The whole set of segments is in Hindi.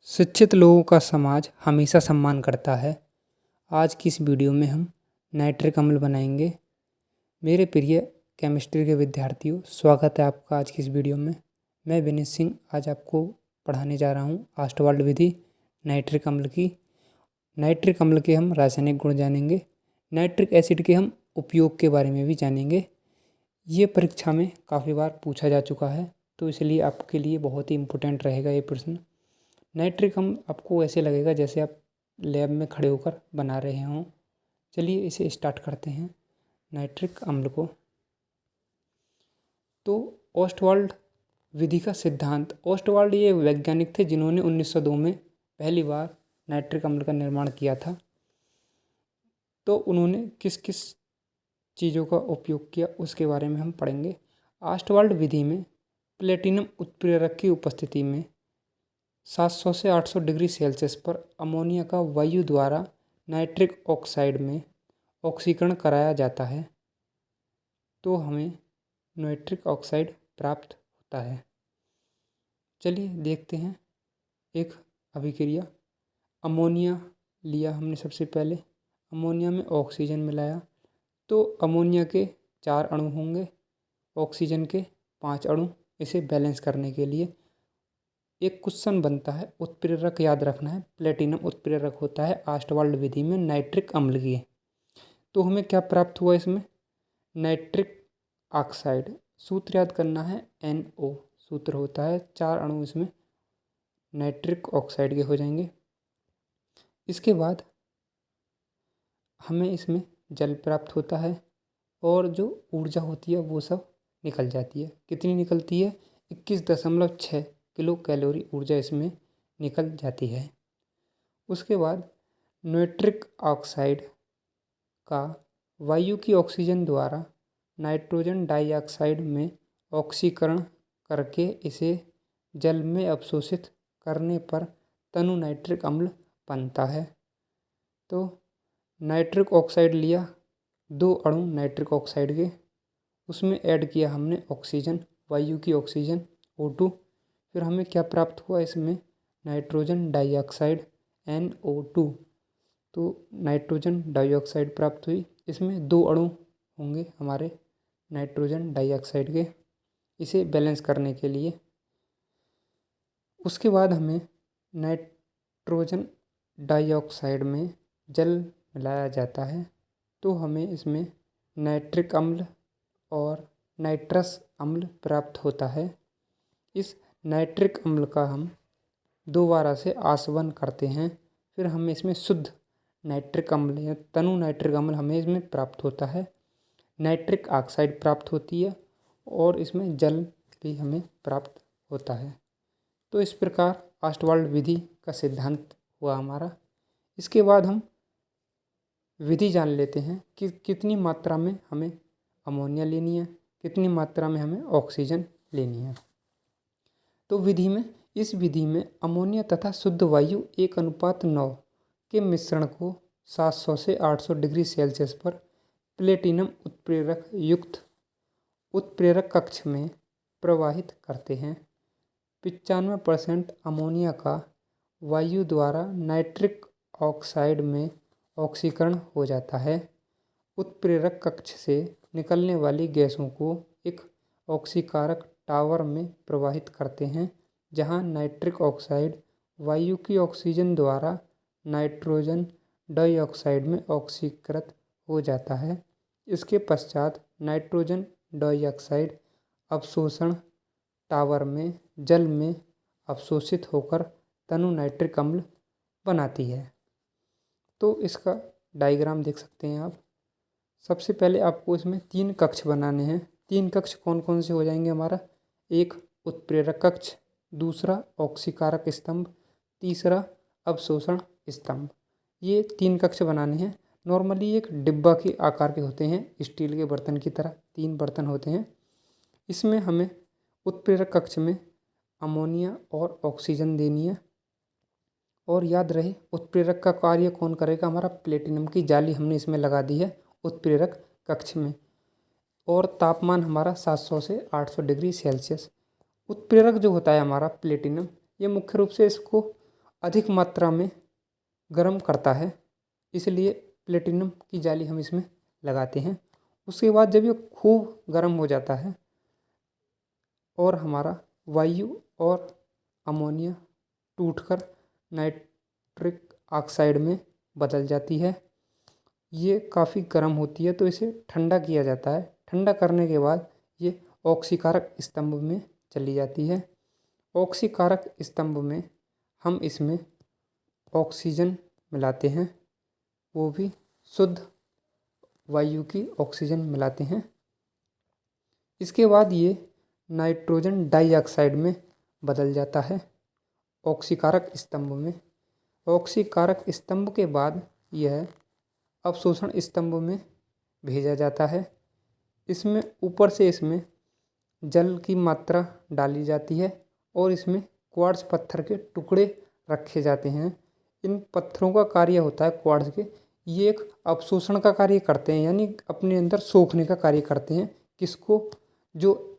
शिक्षित लोगों का समाज हमेशा सम्मान करता है। आज की इस वीडियो में हम नाइट्रिक अम्ल बनाएंगे। मेरे प्रिय केमिस्ट्री के विद्यार्थियों, स्वागत है आपका आज की इस वीडियो में। मैं विनीत सिंह आज आपको पढ़ाने जा रहा हूँ ऑस्टवाल्ड विधि नाइट्रिक अम्ल की। नाइट्रिक अम्ल के हम रासायनिक गुण जानेंगे, नाइट्रिक एसिड के हम उपयोग के बारे में भी जानेंगे। ये परीक्षा में काफ़ी बार पूछा जा चुका है, तो इसलिए आपके लिए बहुत ही इम्पोर्टेंट रहेगा ये प्रश्न। नाइट्रिक अम्ल आपको ऐसे लगेगा जैसे आप लैब में खड़े होकर बना रहे हों। चलिए इसे स्टार्ट करते हैं नाइट्रिक अम्ल को। तो ओस्टवाल्ड विधि का सिद्धांत। ओस्टवाल्ड ये वैज्ञानिक थे जिन्होंने 1902 में पहली बार नाइट्रिक अम्ल का निर्माण किया था। तो उन्होंने किस किस चीज़ों का उपयोग किया उसके बारे में हम पढ़ेंगे। ओस्टवाल्ड विधि में प्लेटिनम उत्प्रेरक की उपस्थिति में 700 से 800 डिग्री सेल्सियस पर अमोनिया का वायु द्वारा नाइट्रिक ऑक्साइड में ऑक्सीकरण कराया जाता है, तो हमें नाइट्रिक ऑक्साइड प्राप्त होता है। चलिए देखते हैं एक अभिक्रिया। अमोनिया लिया हमने सबसे पहले, अमोनिया में ऑक्सीजन मिलाया, तो अमोनिया के 4 अणु होंगे, ऑक्सीजन के 5 अणु। इसे बैलेंस करने के लिए एक क्वेश्चन बनता है, उत्प्रेरक याद रखना है। प्लेटिनम उत्प्रेरक होता है ओस्टवाल्ड विधि में नाइट्रिक अम्ल की। तो हमें क्या प्राप्त हुआ इसमें? Nitric oxide. सूत्र याद करना है, NO सूत्र होता है। 4 अणु इसमें नाइट्रिक ऑक्साइड के हो जाएंगे। इसके बाद हमें इसमें जल प्राप्त होता है और जो ऊर्जा होती है वो सब निकल जाती है। कितनी निकलती है? 21.6 किलो कैलोरी ऊर्जा इसमें निकल जाती है। उसके बाद नाइट्रिक ऑक्साइड का वायु की ऑक्सीजन द्वारा नाइट्रोजन डाइऑक्साइड में ऑक्सीकरण करके इसे जल में अवशोषित करने पर तनु नाइट्रिक अम्ल बनता है। तो नाइट्रिक ऑक्साइड लिया, 2 अणु नाइट्रिक ऑक्साइड के, उसमें ऐड किया हमने ऑक्सीजन, वायु की ऑक्सीजन O2। फिर हमें क्या प्राप्त हुआ इसमें? Nitrogen dioxide NO2। तो नाइट्रोजन डाइऑक्साइड प्राप्त हुई। इसमें 2 अणु होंगे हमारे नाइट्रोजन डाइऑक्साइड के, इसे बैलेंस करने के लिए। उसके बाद हमें नाइट्रोजन डाइऑक्साइड में जल मिलाया जाता है, तो हमें इसमें नाइट्रिक अम्ल और नाइट्रस अम्ल प्राप्त होता है। इस नाइट्रिक अम्ल का हम दोबारा से आसवन करते हैं, फिर हमें इसमें शुद्ध नाइट्रिक अम्ल या तनु नाइट्रिक अम्ल हमें इसमें प्राप्त होता है। नाइट्रिक ऑक्साइड प्राप्त होती है और इसमें जल भी हमें प्राप्त होता है। तो इस प्रकार ओस्टवाल्ड विधि का सिद्धांत हुआ हमारा। इसके बाद हम विधि जान लेते हैं कि कितनी मात्रा में हमें अमोनिया लेनी है, कितनी मात्रा में हमें ऑक्सीजन लेनी है। तो इस विधि में अमोनिया तथा शुद्ध वायु 1:9 के मिश्रण को 700 से 800 डिग्री सेल्सियस पर प्लेटिनम उत्प्रेरक युक्त उत्प्रेरक कक्ष में प्रवाहित करते हैं। 95% अमोनिया का वायु द्वारा नाइट्रिक ऑक्साइड में ऑक्सीकरण हो जाता है। उत्प्रेरक कक्ष से निकलने वाली गैसों को एक ऑक्सीकारक टावर में प्रवाहित करते हैं, जहां नाइट्रिक ऑक्साइड वायु की ऑक्सीजन द्वारा नाइट्रोजन डाइऑक्साइड में ऑक्सीकृत हो जाता है। इसके पश्चात नाइट्रोजन डाइऑक्साइड अवशोषण टावर में जल में अवशोषित होकर तनु नाइट्रिक अम्ल बनाती है। तो इसका डायग्राम देख सकते हैं आप। सबसे पहले आपको इसमें 3 कक्ष बनाने हैं। 3 कक्ष कौन कौन से हो जाएंगे हमारा? एक उत्प्रेरक कक्ष, दूसरा ऑक्सीकारक स्तंभ, तीसरा अवशोषण स्तंभ। ये 3 कक्ष बनाने हैं। नॉर्मली एक डिब्बा के आकार के होते हैं, स्टील के बर्तन की तरह 3 बर्तन होते हैं। इसमें हमें उत्प्रेरक कक्ष में अमोनिया और ऑक्सीजन देनी है। और याद रहे उत्प्रेरक का कार्य कौन करेगा? हमारा प्लेटिनम की जाली हमने इसमें लगा दी है उत्प्रेरक कक्ष में। और तापमान हमारा 700 से 800 डिग्री सेल्सियस। उत्प्रेरक जो होता है हमारा प्लेटिनम, ये मुख्य रूप से इसको अधिक मात्रा में गर्म करता है, इसलिए प्लेटिनम की जाली हम इसमें लगाते हैं। उसके बाद जब ये खूब गर्म हो जाता है और हमारा वायु और अमोनिया टूटकर नाइट्रिक ऑक्साइड में बदल जाती है, ये काफ़ी गर्म होती है, तो इसे ठंडा किया जाता है। ठंडा करने के बाद ये ऑक्सीकारक स्तंभ में चली जाती है। ऑक्सीकारक स्तंभ में हम इसमें ऑक्सीजन मिलाते हैं, वो भी शुद्ध वायु की ऑक्सीजन मिलाते हैं। इसके बाद ये नाइट्रोजन डाइऑक्साइड में बदल जाता है ऑक्सीकारक स्तंभ में। ऑक्सीकारक स्तंभ के बाद यह अवशोषण स्तंभ में भेजा जाता है। इसमें ऊपर से इसमें जल की मात्रा डाली जाती है और इसमें क्वार्ट्ज पत्थर के टुकड़े रखे जाते हैं। इन पत्थरों का कार्य होता है क्वार्ट्ज के, ये एक अवशोषण का कार्य करते हैं, यानी अपने अंदर सोखने का कार्य करते हैं। किसको? जो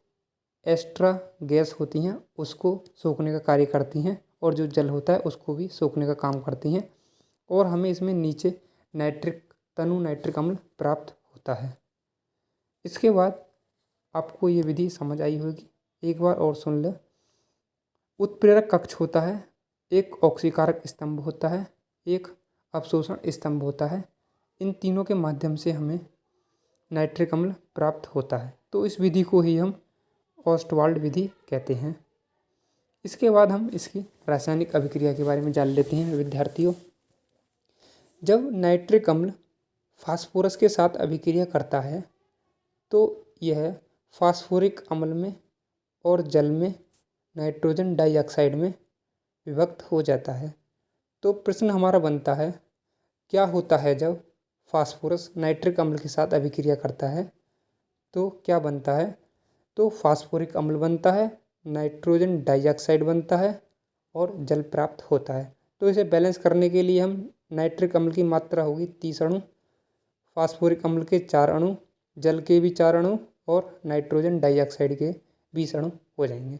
एक्स्ट्रा गैस होती हैं उसको सोखने का कार्य करती हैं, और जो जल होता है उसको भी सोखने का काम करती हैं। और हमें इसमें नीचे तनु नाइट्रिक अम्ल प्राप्त होता है। इसके बाद आपको ये विधि समझ आई होगी, एक बार और सुन ले। उत्प्रेरक कक्ष होता है, एक ऑक्सीकारक स्तंभ होता है, एक अवशोषण स्तंभ होता है। इन तीनों के माध्यम से हमें नाइट्रिक अम्ल प्राप्त होता है, तो इस विधि को ही हम ऑस्टवाल्ड विधि कहते हैं। इसके बाद हम इसकी रासायनिक अभिक्रिया के बारे में जान लेते हैं विद्यार्थियों। जब नाइट्रिक अम्ल फास्फोरस के साथ अभिक्रिया करता है तो यह फास्फोरिक अम्ल में और जल में नाइट्रोजन डाइऑक्साइड में विभक्त हो जाता है। तो प्रश्न हमारा बनता है, क्या होता है जब फास्फोरस नाइट्रिक अम्ल के साथ अभिक्रिया करता है? तो क्या बनता है? तो फास्फोरिक अम्ल बनता है, नाइट्रोजन डाइऑक्साइड बनता है और जल प्राप्त होता है। तो इसे बैलेंस करने के लिए हम नाइट्रिक अम्ल की मात्रा होगी 30 अणु, फास्फोरिक अम्ल के 4 अणु, जल के भी 4 अणु और नाइट्रोजन डाइऑक्साइड के 20 अणु हो जाएंगे।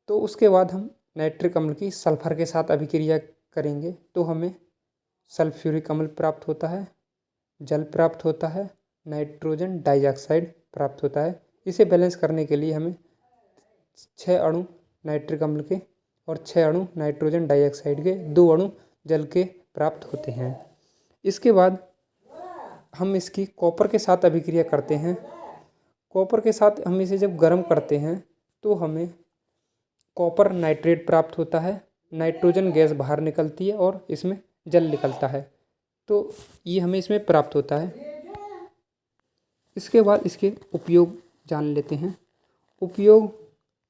तो उसके बाद हम नाइट्रिक अम्ल की सल्फर के साथ अभिक्रिया करेंगे तो हमें सल्फ्यूरिक अम्ल प्राप्त होता है, जल प्राप्त होता है, नाइट्रोजन डाइऑक्साइड प्राप्त होता है। इसे बैलेंस करने के लिए हमें 6 अणु नाइट्रिक अम्ल के और 6 अणु नाइट्रोजन डाइऑक्साइड के, 2 अणु जल के प्राप्त होते हैं। इसके बाद हम इसकी कॉपर के साथ अभिक्रिया करते हैं। कॉपर के साथ हम इसे जब गर्म करते हैं तो हमें कॉपर नाइट्रेट प्राप्त होता है, नाइट्रोजन गैस बाहर निकलती है और इसमें जल निकलता है, तो ये हमें इसमें प्राप्त होता है। इसके बाद इसके उपयोग जान लेते हैं। उपयोग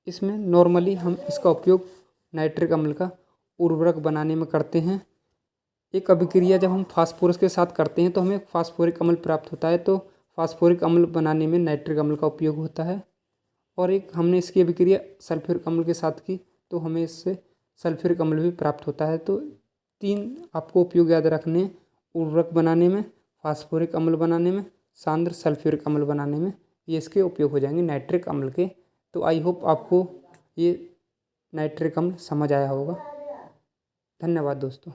इसमें नॉर्मली हम इसका उपयोग नाइट्रिक अम्ल का उर्वरक बनाने में करते हैं। एक अभिक्रिया जब हम फास्फोरस के साथ करते हैं तो हमें फास्फोरिक अम्ल प्राप्त होता है, तो फास्फोरिक अम्ल बनाने में नाइट्रिक अम्ल का उपयोग होता है। और एक हमने इसकी अभिक्रिया सल्फ्यूरिक अम्ल के साथ की तो हमें इससे सल्फ्यूरिक अम्ल भी प्राप्त होता है। तो 3 आपको उपयोग याद रखने हैं, उर्वरक बनाने में, फास्फोरिक अम्ल बनाने में, सांद्र सल्फ्यूरिक अम्ल बनाने में, ये इसके उपयोग हो जाएंगे नाइट्रिक अम्ल के। तो आई होप आपको ये नाइट्रिक अम्ल समझ आया होगा। धन्यवाद दोस्तों।